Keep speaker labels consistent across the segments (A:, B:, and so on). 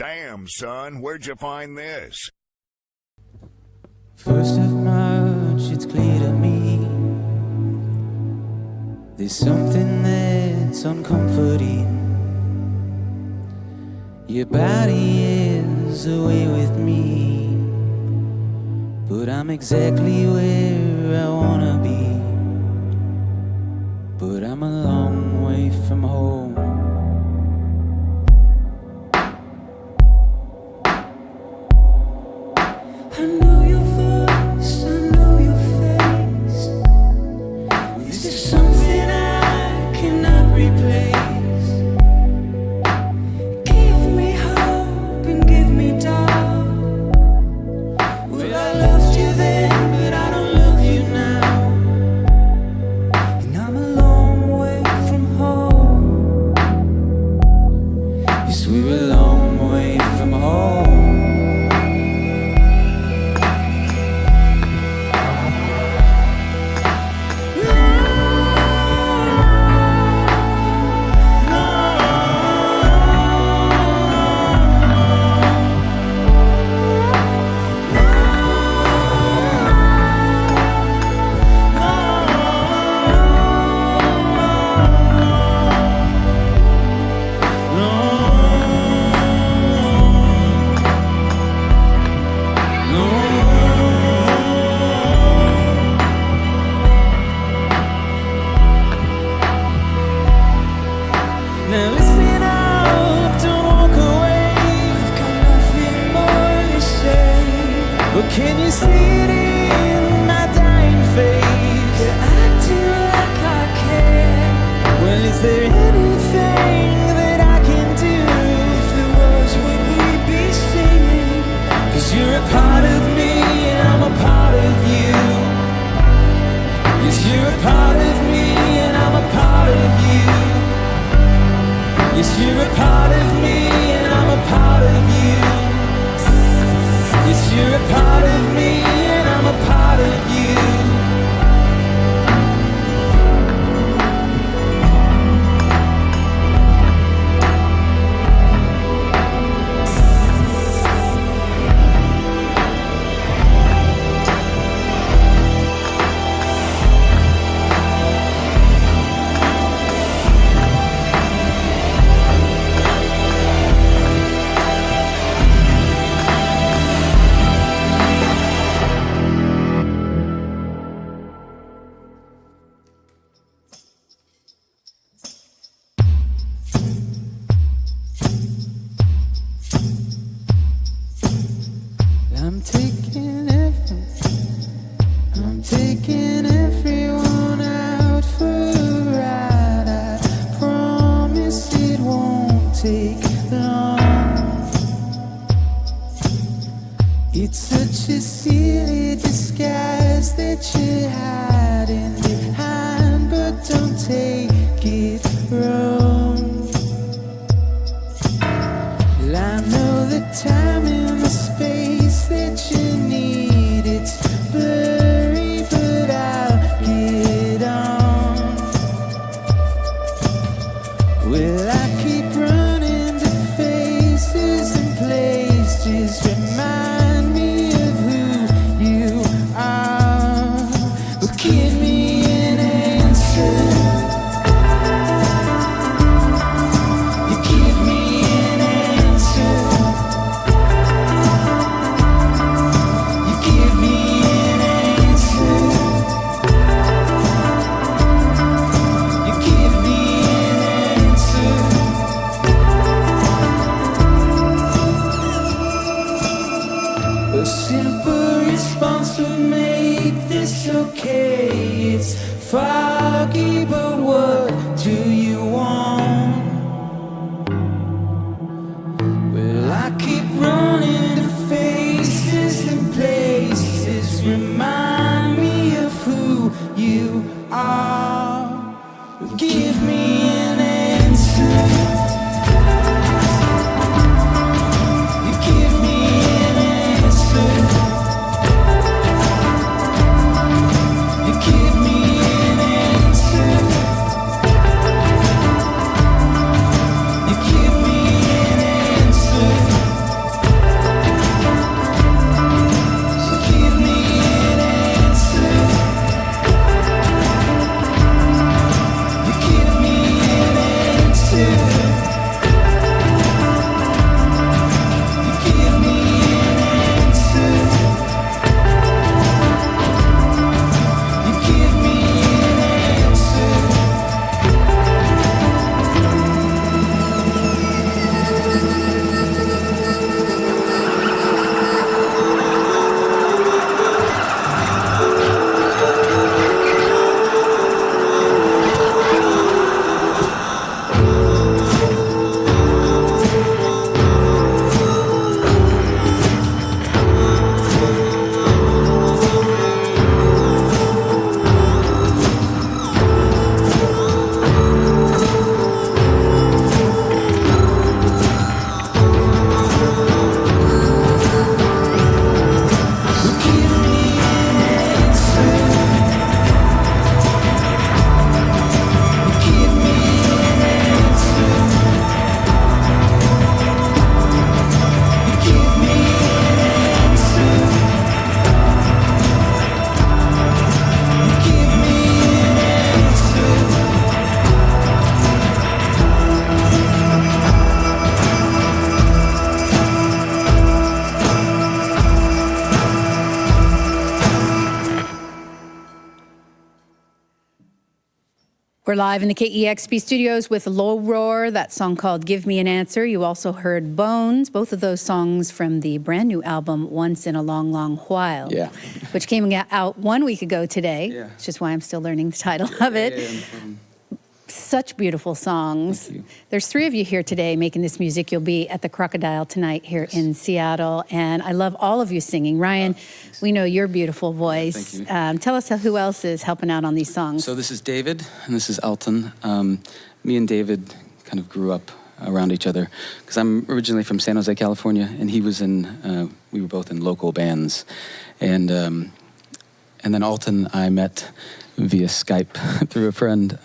A: Damn, son, where'd you find this?
B: 1st of March, it's clear to me there's something that's uncomforting. Your body is away with me, but I'm exactly where I wanna be. But I'm a long way from home. I know your voice, I know your face. This is something I cannot replace. Give me hope and give me doubt. Well, I loved you then, but I don't love you now. And I'm a long way from home. Yes, we're a long way from home. Now listen up, don't walk away. I've got nothing more to say. But can you see it in my dying face? You're acting like I care. Well, is there anything that I can do? If there was, would we be singing? 'Cause you're a part of me and I'm a part of you. Yes, you're a part of me and I'm a part of you. Yes, you're a part of me and I'm a part of you. Yes, you're a part of me and I'm a part of you. I'm taking everyone out for a ride. I promise it won't take long. It's such a silly disguise that you're hiding behind, but don't take it wrong. Well, I know the time and the space that you need. It's blurry, but I'll get on. Well, I keep running to faces and places. Remind me of who you are. But give me an answer. You give me an answer. You give me an answer. You give me an answer. A simple response will make this okay. It's foggy, but what do you want? Well, I keep running to faces and places. Remind me of who you are. Give me an answer. You give me an answer. You give me an answer.
C: We're live in the KEXP studios with Low Roar, that song called Give Me an Answer. You also heard Bones, both of those songs from the brand new album Once in a Long, Long While,
D: Yeah.
C: which came out 1 week ago today,
D: Yeah.
C: which is why I'm still learning the title of it. Such beautiful songs.
D: Thank you.
C: There's 3 of you here today making this music. You'll be at the Crocodile tonight here in Seattle, and I love all of you singing. Ryan, we know your beautiful voice.
D: Thank you.
C: Tell us who else is helping out on these songs.
D: So this is David, and this is Elton. Me and David kind of grew up around each other, because I'm originally from San Jose, California, and he was in, we were both in local bands. And then Alton I met via Skype through a friend,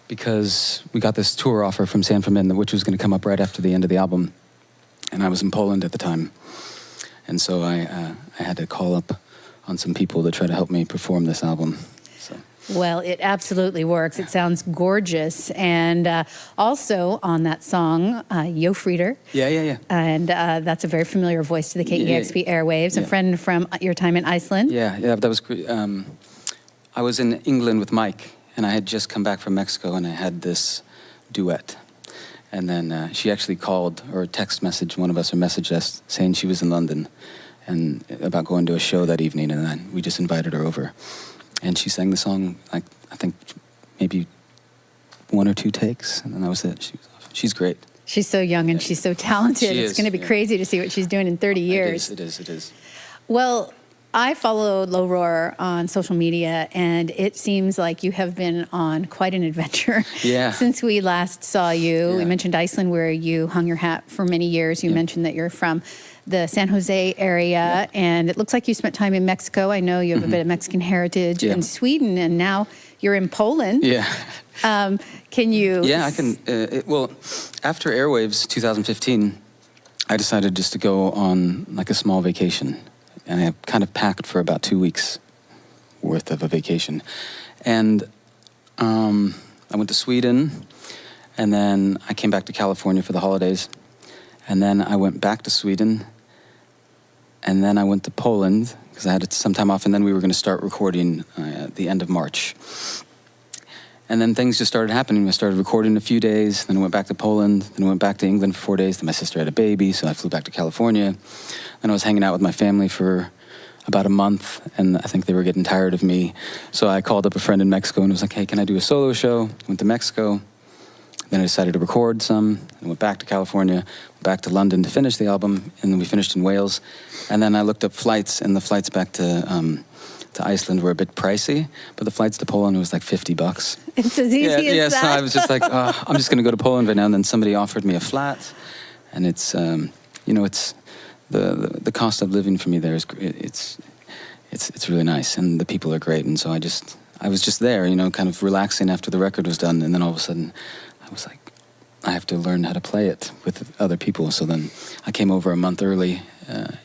D: because we got this tour offer from San Fermin, which was going to come up right after the end of the album. And I was in Poland at the time. And so I had to call up on some people to try to help me perform this album. So.
C: Well, it absolutely works. It sounds gorgeous. And also on that song, Yo Frieder.
D: Yeah.
C: And that's a very familiar voice to the KEXP airwaves, a friend from your time in Iceland.
D: Yeah, that was great. I was in England with Mike, and I had just come back from Mexico, and I had this duet. And then she actually called or text messaged one of us or messaged us saying she was in London and about going to a show that evening, and then we just invited her over. And she sang the song, like, I think maybe 1 or 2 takes, and then that was it. She was off. She's great.
C: She's so young and she's so talented.
D: She
C: it's
D: is,
C: going to be crazy to see what she's doing in 30 years.
D: It is.
C: Well, I followed Low Roar on social media, and it seems like you have been on quite an adventure since we last saw you.
D: Yeah.
C: We mentioned Iceland, where you hung your hat for many years. You mentioned that you're from the San Jose area, and it looks like you spent time in Mexico. I know you have a bit of Mexican heritage in Sweden, and now you're in Poland.
D: Yeah.
C: Can you?
D: Yeah, I can. Well, after Airwaves 2015, I decided just to go on like a small vacation. And I kind of packed for about 2 weeks worth of a vacation. And I went to Sweden, and then I came back to California for the holidays. And then I went back to Sweden, and then I went to Poland, because I had some time off, and then we were going to start recording at the end of March. And then things just started happening. I started recording a few days, then I went back to Poland, then I went back to England for 4 days, then my sister had a baby, so I flew back to California. Then I was hanging out with my family for about a month, and I think they were getting tired of me. So I called up a friend in Mexico and was like, hey, can I do a solo show? Went to Mexico. Then I decided to record some, and went back to California, went back to London to finish the album, and then we finished in Wales. And then I looked up flights, and the flights back to Iceland were a bit pricey, but the flights to Poland was like $50.
C: It's as easy as that.
D: So I was just like, I'm just going to go to Poland right now. And then somebody offered me a flat, and it's, it's the cost of living for me there is it's really nice, and the people are great. And so I was just there, kind of relaxing after the record was done, and then all of a sudden, I was like, I have to learn how to play it with other people. So then I came over a month early,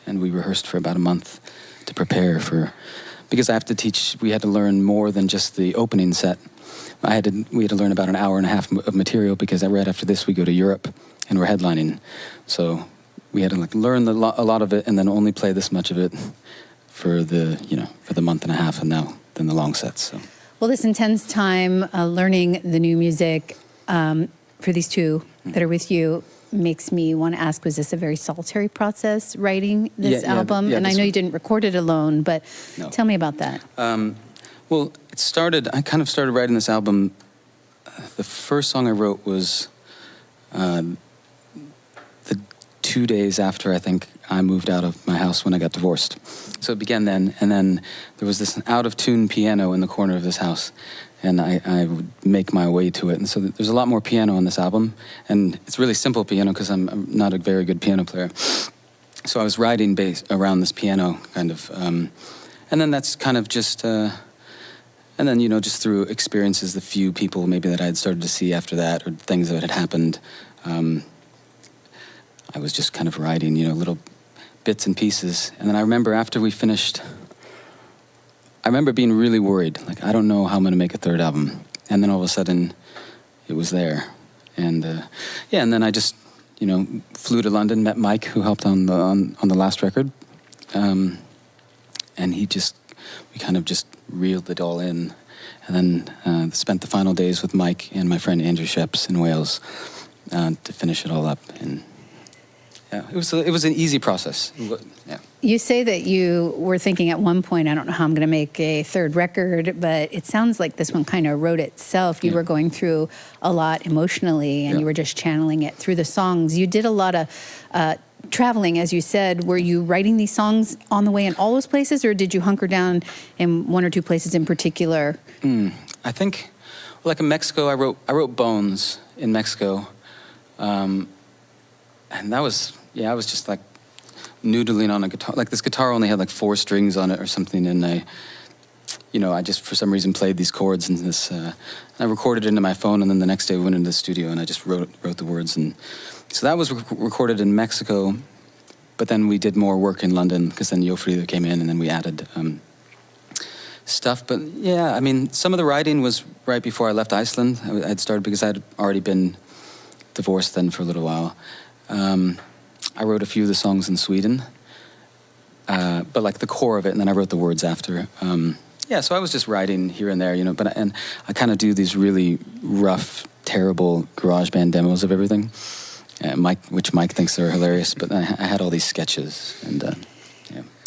D: and we rehearsed for about a month to prepare for. Because we had to learn more than just the opening set. We had to learn about an hour and a half of material, because right after this we go to Europe and we're headlining. So we had to learn a lot of it, and then only play this much of it for the month and a half, and then the long sets. So.
C: Well, this intense time learning the new music for these two that are with you makes me want to ask, was this a very solitary process, writing this album? And I know you didn't record it alone, but tell me about that.
D: Well, I kind of started writing this album. The first song I wrote was the 2 days after, I think, I moved out of my house when I got divorced. So it began then, and then there was this out-of-tune piano in the corner of this house, and I would make my way to it. And so there's a lot more piano on this album, and it's really simple piano, because I'm not a very good piano player. So I was writing around this piano, kind of, and then that's kind of just, and then, just through experiences, the few people maybe that I had started to see after that, or things that had happened, I was just kind of writing, little bits and pieces. And then I remember after we finished, I remember being really worried. Like, I don't know how I'm going to make a third album. And then all of a sudden, it was there. And and then I just, flew to London, met Mike, who helped on the last record. And we kind of just reeled it all in. And and then spent the final days with Mike and my friend Andrew Sheps in Wales to finish it all up. And yeah, it was an easy process. Yeah.
C: You say that you were thinking at one point, I don't know how I'm going to make a third record, but it sounds like this one kind of wrote itself. You were going through a lot emotionally, and you were just channeling it through the songs. You did a lot of traveling, as you said. Were you writing these songs on the way in all those places, or did you hunker down in one or two places in particular?
D: I think, like in Mexico, I wrote Bones in Mexico, and that was, I was just like noodling on a guitar. Like this guitar only had like 4 strings on it or something, and I just for some reason played these chords and this. And I recorded it into my phone, and then the next day we went into the studio and I just wrote the words. And so that was recorded in Mexico, but then we did more work in London because then Jofrida came in, and then we added stuff. But yeah, I mean, some of the writing was right before I left Iceland. I'd started because I'd already been divorced then for a little while. I wrote a few of the songs in Sweden, but like the core of it, and then I wrote the words after. So I was just writing here and there, but I kind of do these really rough, terrible garage band demos of everything, which Mike thinks are hilarious, but I had all these sketches, and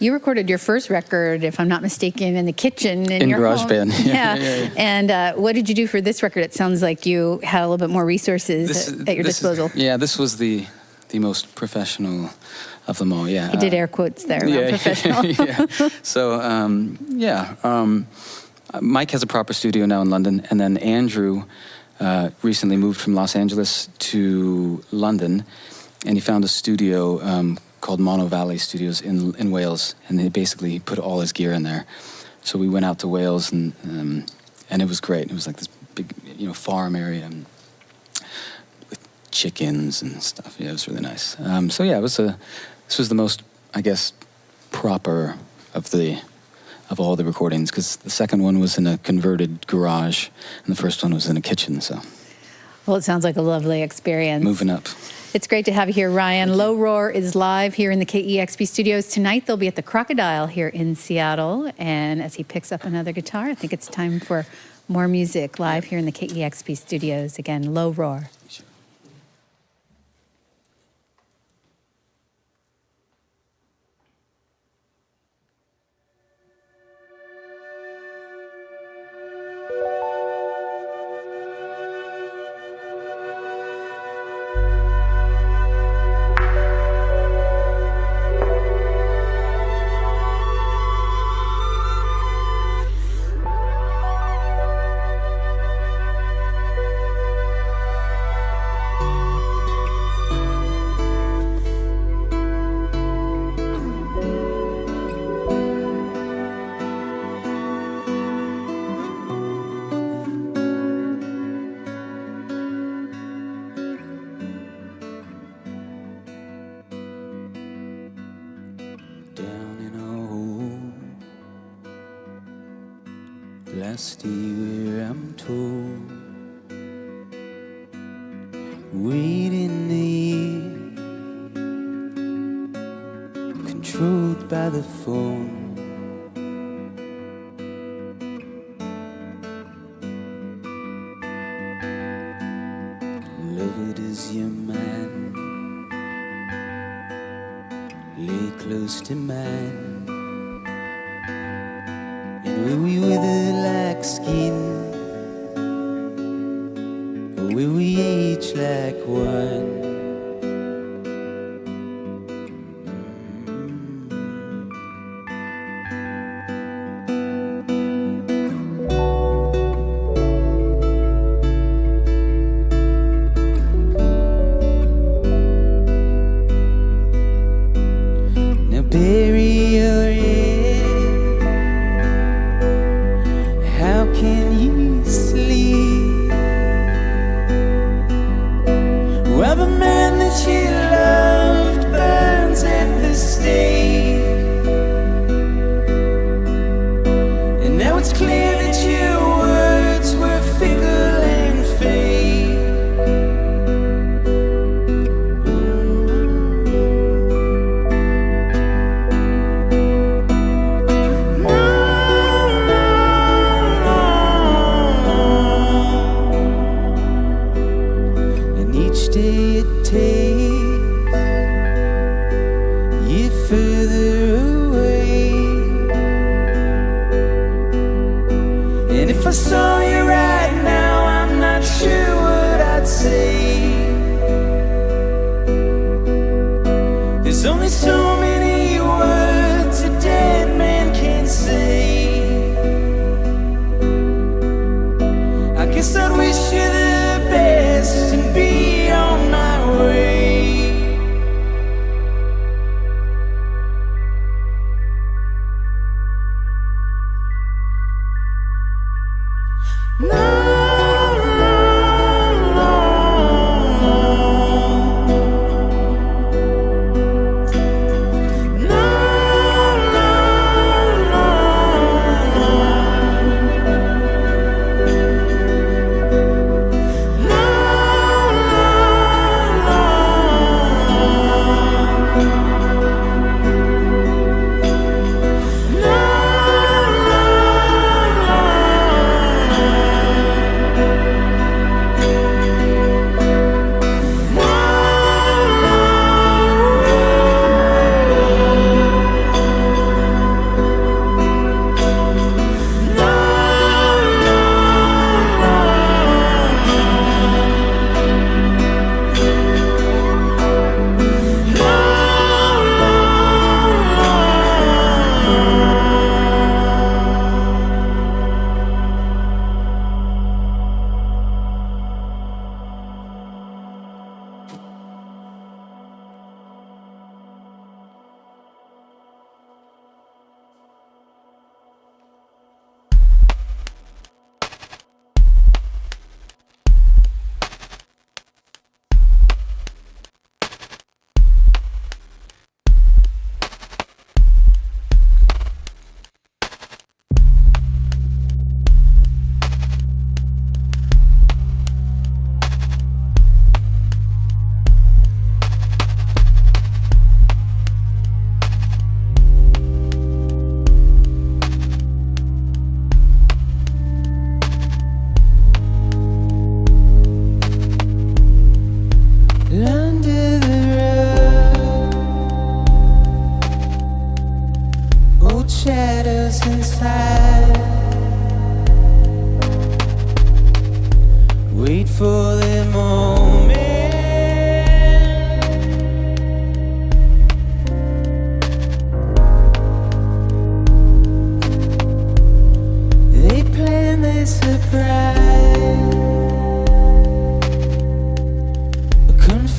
C: You recorded your first record, if I'm not mistaken, in the kitchen in your home.
D: GarageBand.
C: Yeah. And what did you do for this record? It sounds like you had a little bit more resources at your disposal.
D: This was the most professional of them all. Yeah,
C: I did air quotes there. Professional.
D: So Mike has a proper studio now in London, and then Andrew recently moved from Los Angeles to London, and he found a studio called Mono Valley Studios in Wales, and he basically put all his gear in there. So we went out to Wales, and it was great. It was like this big, farm area with chickens and stuff. Yeah, it was really nice. This was the most, I guess, proper of all the recordings, because the second one was in a converted garage, and the first one was in a kitchen. So,
C: well, it sounds like a lovely experience.
D: Moving up.
C: It's great to have you here, Ryan. Low Roar is live here in the KEXP studios. Tonight, they'll be at the Crocodile here in Seattle. And as he picks up another guitar, I think it's time for more music live here in the KEXP studios. Again, Low Roar.
B: Last year, I'm told, waiting here, controlled by the phone. Loved as your man, lay close to mine. And will we wither like skin, or will we age like wine? Now bury your head. How can you sleep while the man that you loved burns at the stake? And now it's clear that your words were fickle and fake. No, no, no.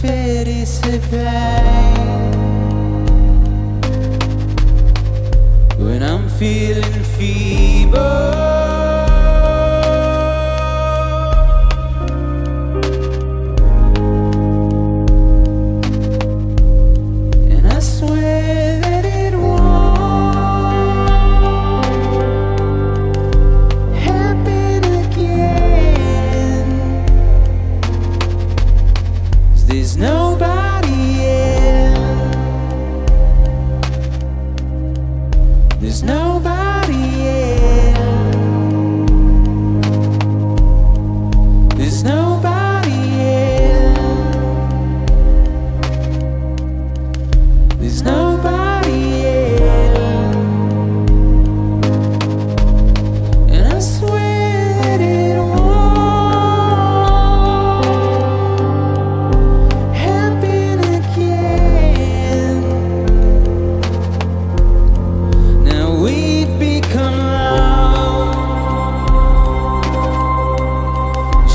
B: pretty supply. When I'm feeling feeble, and I swear that it won't happen again. 'Cause there's nobody else. There's nobody else. There's nobody else. There's nobody else. And I swear that it won't happen again. Now we've become loud,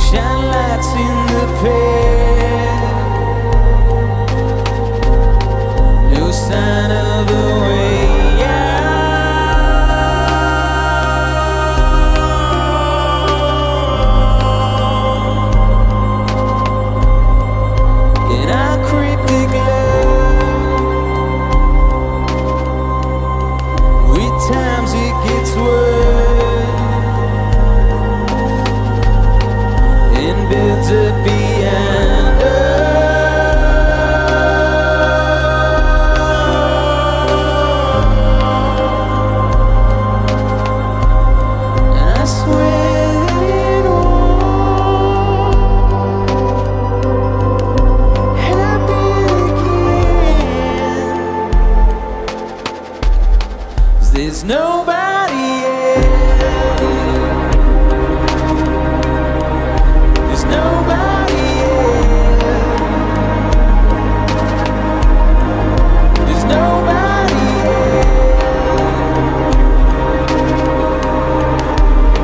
B: shine lights in the past. No sign of a way out. In our cryptic love, with times it gets worse and builds up behind us. And I swear that it won't happen again. 'Cause there's nobody else. There's nobody else. There's nobody else.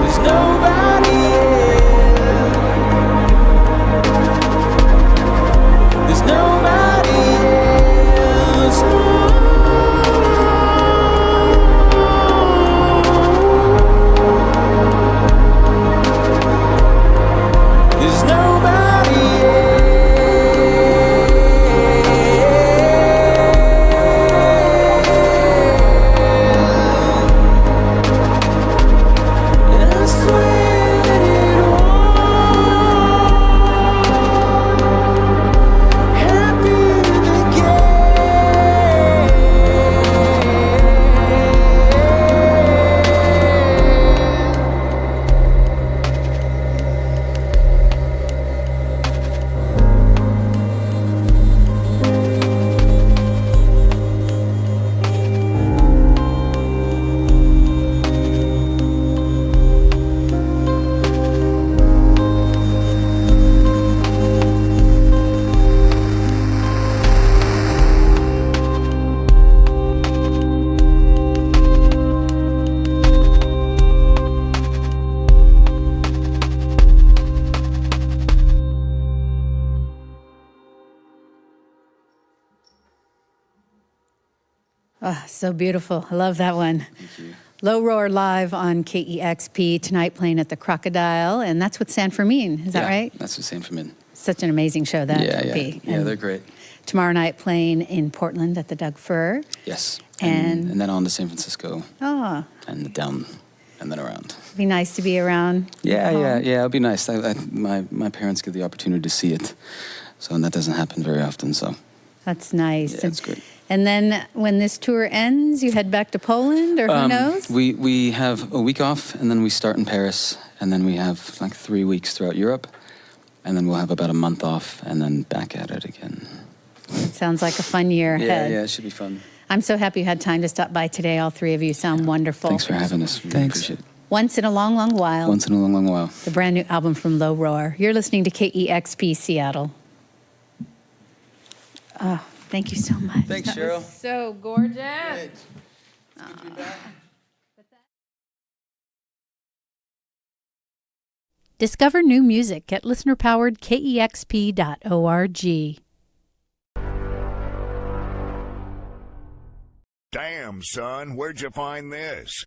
B: There's nobody else. There's nobody else. There's nobody else. And I swear that it won't happen
C: Oh, so beautiful. I love that one.
D: Thank you.
C: Low Roar live on KEXP tonight, playing at the Crocodile, and that's with San Fermin. Is that
D: Yeah,
C: right?
D: That's the same for me.
C: Such an amazing show that
D: Yeah,
C: will
D: yeah.
C: be.
D: Yeah,
C: And
D: they're great.
C: tomorrow night playing in Portland at the Doug Fir.
D: Yes.
C: And-
D: And then on to San Francisco
C: Oh,
D: and down and then around.
C: it'd be nice to be around.
D: Yeah,
C: home.
D: yeah. It'll be nice. My parents get the opportunity to see it, so and that doesn't happen very often. So
C: That's nice.
D: yeah, it's great.
C: And then when this tour ends, you head back to Poland, or who knows?
D: We have a week off, and then we start in Paris, and then we have like 3 weeks throughout Europe, and then we'll have about a month off, and then back at it again.
C: It sounds like a fun year ahead.
D: Yeah, it should be fun.
C: I'm so happy you had time to stop by today. All three of you sound wonderful.
D: Thanks for having us. Really
B: Thanks.
D: appreciate it.
C: Once in a long, long while.
D: Once in a long, long while.
C: The brand new album from Low Roar. You're listening to KEXP Seattle. Oh, thank you so much.
D: Thanks,
C: That
D: Cheryl.
C: was so gorgeous. Discover new music at listener-powered KEXP.org.
A: Damn, son, where'd you find this?